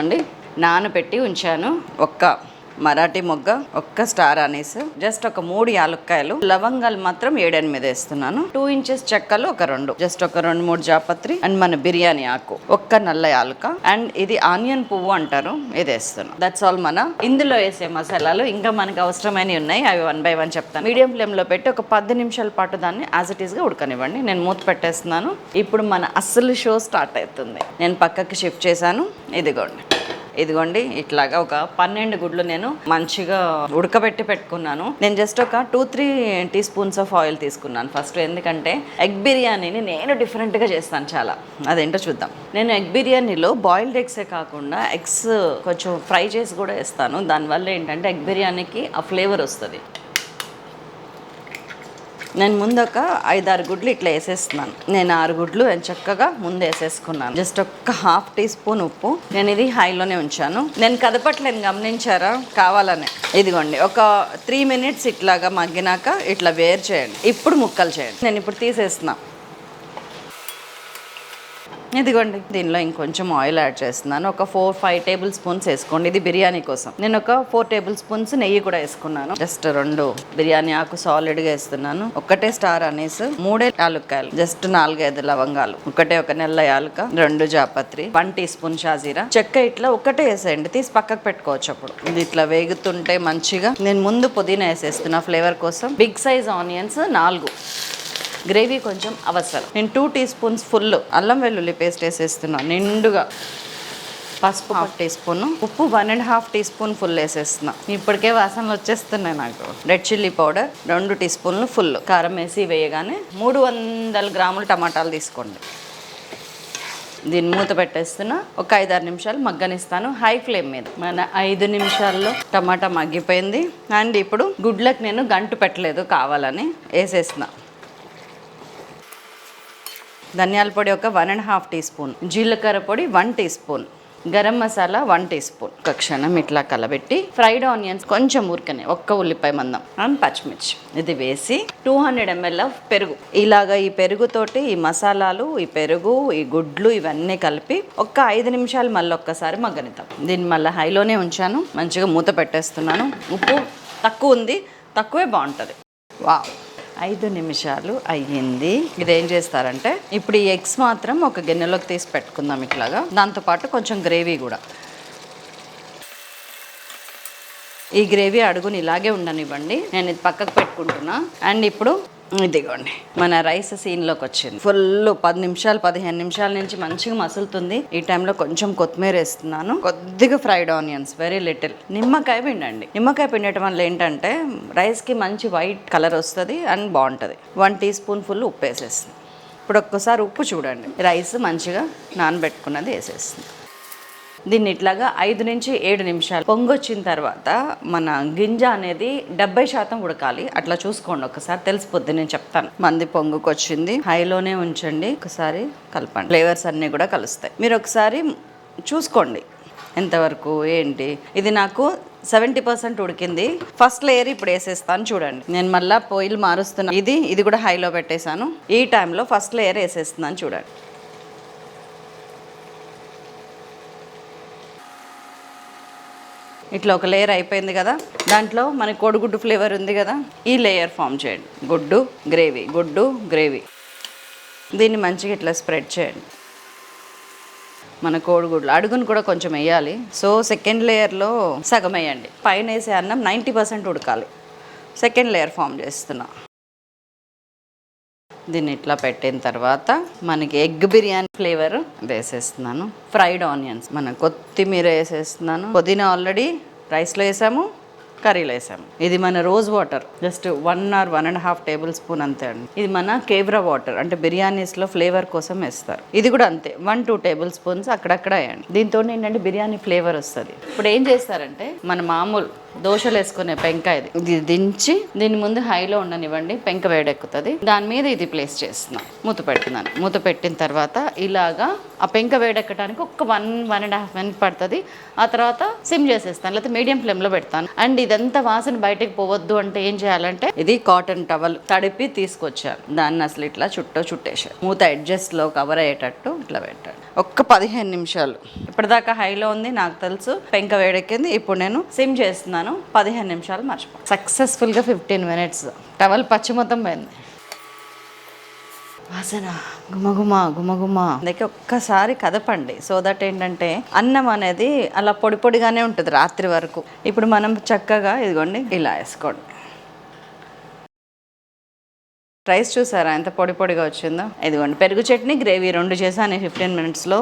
అండి నానబెట్టి ఉంచాను. ఒక్క మరాఠీ మొగ్గ, ఒక్క స్టార్ అనీస్, జస్ట్ ఒక 3 యాలక్కాయలు, లవంగాలు మాత్రం 7-8 వేస్తున్నాను. 2 ఇంచెస్ చెక్కలు ఒక 2, జస్ట్ ఒక 2-3 జాపత్రి అండ్ మన బిర్యానీ ఆకు, ఒక్క నల్ల యాలక అండ్ ఇది ఆనియన్ పువ్వు అంటారు, ఇది వేస్తున్నాను. That's all. మన ఇందులో వేసే మసాలాలు ఇంకా మనకు అవసరమైనవి ఉన్నాయి, అవి 1 by 1 చెప్తాను. మీడియం ఫ్లేమ్ లో పెట్టి ఒక 10 నిమిషాల పాటు దాన్ని యాజ్ ఇట్ ఈస్ గా ఉడకనివ్వండి. నేను మూత పెట్టేస్తున్నాను. ఇప్పుడు మన అస్సలు షో స్టార్ట్ అవుతుంది. నేను పక్కకి షిఫ్ట్ చేశాను. ఇదిగోండి ఇట్లాగా ఒక 12 గుడ్లు నేను మంచిగా ఉడకబెట్టి పెట్టుకున్నాను. నేను జస్ట్ ఒక 2-3 టీ స్పూన్స్ ఆఫ్ ఆయిల్ తీసుకున్నాను ఫస్ట్. ఎందుకంటే ఎగ్ బిర్యానీని నేను డిఫరెంట్గా చేస్తాను చాలా. అదేంటో చూద్దాం. నేను ఎగ్ బిర్యానీలో బాయిల్డ్ ఎగ్సే కాకుండా ఎగ్స్ కొంచెం ఫ్రై చేసి కూడా వేస్తాను. దానివల్ల ఏంటంటే ఎగ్ బిర్యానీకి ఆ ఫ్లేవర్ వస్తుంది. నేను ముందు ఒక 5-6 గుడ్లు ఇట్లా వేసేస్తున్నాను. నేను 6 గుడ్లు చక్కగా ముందు వేసేసుకున్నాను. జస్ట్ ఒక ½ టీ స్పూన్ ఉప్పు. నేను ఇది హైలోనే ఉంచాను. నేను కదపట్లేను, గమనించారా? కావాలనే. ఇదిగోండి ఒక 3 minutes ఇట్లాగా మగ్గినాక ఇట్లా వేరు చేయండి. ఇప్పుడు ముక్కలు చేయండి. నేను ఇప్పుడు తీసేస్తున్నాను. ఇదిగోండి దీనిలో ఇంకొంచెం ఆయిల్ యాడ్ చేస్తున్నాను. ఒక 4-5 టేబుల్ స్పూన్స్ వేసుకోండి. ఇది బిర్యానీ కోసం. నేను ఒక 4 టేబుల్ స్పూన్స్ నెయ్యి కూడా వేసుకున్నాను. జస్ట్ 2 బిర్యానీ ఆకు సాలిడ్గా వేస్తున్నాను. ఒకటే స్టార్ అనీస్, 3 యాలక్కాయలు, జస్ట్ 4-5 లవంగాలు, ఒక నల్ల యాలక, 2 జాపత్రి, 1 టీ స్పూన్ షాజీరా, చెక్క ఇట్లా ఒకటే వేసేయండి. తీసి పక్కకు పెట్టుకోవచ్చు. అప్పుడు ఇది ఇట్లా వేగుతుంటే మంచిగా. నేను ముందు పుదీనా వేసేస్తున్నా ఫ్లేవర్ కోసం. Big size onions 4. గ్రేవీ కొంచెం అవసరం. నేను 2 టీ స్పూన్స్ ఫుల్ అల్లం వెల్లుల్లి పేస్ట్ వేసేస్తున్నాను నిండుగా. పసుపు ½ టీ స్పూన్, ఉప్పు 1.5 టీ స్పూన్ ఫుల్ వేసేస్తున్నా. ఇప్పటికే వాసనలు వచ్చేస్తున్నాయి నాకు. రెడ్ చిల్లీ పౌడర్ 2 టీ స్పూన్లు ఫుల్. కారం వేసి వేయగానే 300 గ్రాములు టమాటాలు తీసుకోండి. దీన్ని మూత పెట్టేస్తున్నా. ఒక 5-6 నిమిషాలు మగ్గనిస్తాను హై ఫ్లేమ్ మీద. మన 5 నిమిషాల్లో టమాటా మగ్గిపోయింది. అండ్ ఇప్పుడు గుడ్లకు నేను గంటు పెట్టలేదు, కావాలని వేసేస్తున్నా. ధనియాల పొడి ఒక 1.5 టీ స్పూన్, జీలకర్ర పొడి 1 teaspoon, garam masala 1 teaspoon. ఒక క్షణం ఇట్లా కలబెట్టి ఫ్రైడ్ ఆనియన్స్ కొంచెం ఊరికనే, ఒక్క ఉల్లిపాయ మందం అండ్ పచ్చిమిర్చి ఇది వేసి 200 ml ఆఫ్ పెరుగు. ఇలాగా ఈ పెరుగుతోటి ఈ మసాలాలు, ఈ పెరుగు, ఈ గుడ్లు ఇవన్నీ కలిపి ఒక 5 నిమిషాలు మళ్ళీ ఒక్కసారి మగ్గనిద్దాం. దీన్ని మళ్ళీ హైలోనే ఉంచాను. మంచిగా మూత పెట్టేస్తున్నాను. ఉప్పు తక్కువ ఉంది, తక్కువే బాగుంటుంది. వావ్, 5 నిమిషాలు అయ్యింది. ఇదేం చేస్తారంటే ఇప్పుడు ఈ ఎగ్స్ మాత్రం ఒక గిన్నెలోకి తీసి పెట్టుకుందాం ఇట్లాగా. దాంతోపాటు కొంచెం గ్రేవీ కూడా. ఈ గ్రేవీ అడుగుని ఇలాగే ఉండనివ్వండి. నేను ఇది పక్కకు పెట్టుకుంటున్నా. అండ్ ఇప్పుడు ఇదిగోండి మన రైస్ సీన్లోకి వచ్చింది. ఫుల్ 10 నిమిషాలు 15 నిమిషాల నుంచి మంచిగా మసులుతుంది. ఈ టైంలో కొంచెం కొత్తిమీర వేస్తున్నాను. కొద్దిగా ఫ్రైడ్ ఆనియన్స్, వెరీ లిటిల్. నిమ్మకాయ పిండండి. నిమ్మకాయ పిండటం వల్ల ఏంటంటే రైస్కి మంచి వైట్ కలర్ వస్తుంది అండ్ బాగుంటుంది. 1 టీ స్పూన్ ఫుల్ ఉప్పు వేసేస్తుంది. ఇప్పుడు ఒక్కసారి ఉప్పు చూడండి. రైస్ మంచిగా నానబెట్టుకున్నది వేసేస్తుంది. దీన్ని ఇట్లాగా 5 నుంచి 7 నిమిషాలు పొంగొచ్చిన తర్వాత మన గింజ అనేది 70% ఉడకాలి. అట్లా చూసుకోండి, ఒకసారి తెలిసిపోద్ది. నేను చెప్తాను. మంది పొంగుకొచ్చింది. హైలోనే ఉంచండి. ఒకసారి కలపండి. ఫ్లేవర్స్ అన్నీ కూడా కలుస్తాయి. మీరు ఒకసారి చూసుకోండి ఎంతవరకు ఏంటి. ఇది నాకు 70% ఉడికింది. ఫస్ట్ లేయర్ ఇప్పుడు వేసేస్తాను చూడండి. నేను మళ్ళీ పొయ్యిలు మారుస్తున్నాను. ఇది కూడా హైలో పెట్టేశాను. ఈ టైంలో ఫస్ట్ లేయర్ వేసేస్తున్నాను చూడండి. ఇట్లా ఒక లేయర్ అయిపోయింది కదా. దాంట్లో మనకి కోడిగుడ్డు ఫ్లేవర్ ఉంది కదా, ఈ లేయర్ ఫామ్ చేయండి. గుడ్డు గ్రేవీ. దీన్ని మంచిగా ఇట్లా స్ప్రెడ్ చేయండి. మన కోడిగుడ్లు అడుగును కూడా కొంచెం వేయాలి. సో సెకండ్ లేయర్లో సగం వేయండి. పైన వేసే అన్నం 90% ఉడకాలి. సెకండ్ లేయర్ ఫామ్ చేస్తున్నా. దీన్ని ఇట్లా పెట్టిన తర్వాత మనకి ఎగ్ బిర్యానీ ఫ్లేవర్ వేసేస్తున్నాను. ఫ్రైడ్ ఆనియన్స్, మన కొత్తిమీర వేసేస్తున్నాను. పుదీనా ఆల్రెడీ రైస్లో వేసాము, కర్రీలో వేసాము. ఇది మన rose water, just 1 or 1.5 table spoon అంతే అండి. ఇది మన కేవ్రా వాటర్, అంటే బిర్యానీస్లో ఫ్లేవర్ కోసం వేస్తారు. ఇది కూడా అంతే, 1-2 టేబుల్ స్పూన్స్ అక్కడక్కడ వేయండి. దీంతో ఏంటంటే బిర్యానీ ఫ్లేవర్ వస్తుంది. ఇప్పుడు ఏం చేస్తారంటే మన మామూలు దోశలు వేసుకునే పెంక ఇది దించి దీని ముందు హైలో ఉండనివ్వండి. పెంక వేడెక్కుతుంది. దాని మీద ఇది ప్లేస్ చేస్తున్నాను. మూత పెడుతున్నాను. మూత పెట్టిన తర్వాత ఇలాగా ఆ పెంక వేడెక్కడానికి ఒక 1-1.5 minutes పడుతుంది. ఆ తర్వాత సిమ్ చేసేస్తాను, లేకపోతే మీడియం ఫ్లేమ్లో పెడతాను. అండ్ ఇదంతా వాసన బయటకు పోవద్దు అంటే ఏం చేయాలంటే ఇది కాటన్ టవల్ తడిపి తీసుకొచ్చాను. దాన్ని అసలు ఇట్లా చుట్టేసాను. మూత ఎడ్జస్ట్లో కవర్ అయ్యేటట్టు ఇట్లా పెట్టండి. ఒక్క 15 నిమిషాలు. ఇప్పటిదాకా హైలో ఉంది, నాకు తెలుసు పెంక వేడెక్కింది. ఇప్పుడు నేను సిమ్ చేస్తున్నాను. 15 నిమిషాలు మర్చిపో. సక్సెస్ఫుల్గా 15 మినిట్స్. టవల్ పచ్చి మొత్తం పోయింది. వాసన గుమగుమ గుమగుమ. అందుకే ఒక్కసారి కదపండి. సో దట్ ఏంటంటే అన్నం అనేది అలా పొడి పొడిగానే ఉంటుంది రాత్రి వరకు. ఇప్పుడు మనం చక్కగా ఇదిగోండి ఇలా వేసుకోండి. రైస్ చూసారా ఎంత పొడి పొడిగా వచ్చిందో. ఇదిగోండి పెరుగు చట్నీ, గ్రేవీ 2 చేశాను 15 మినిట్స్లో.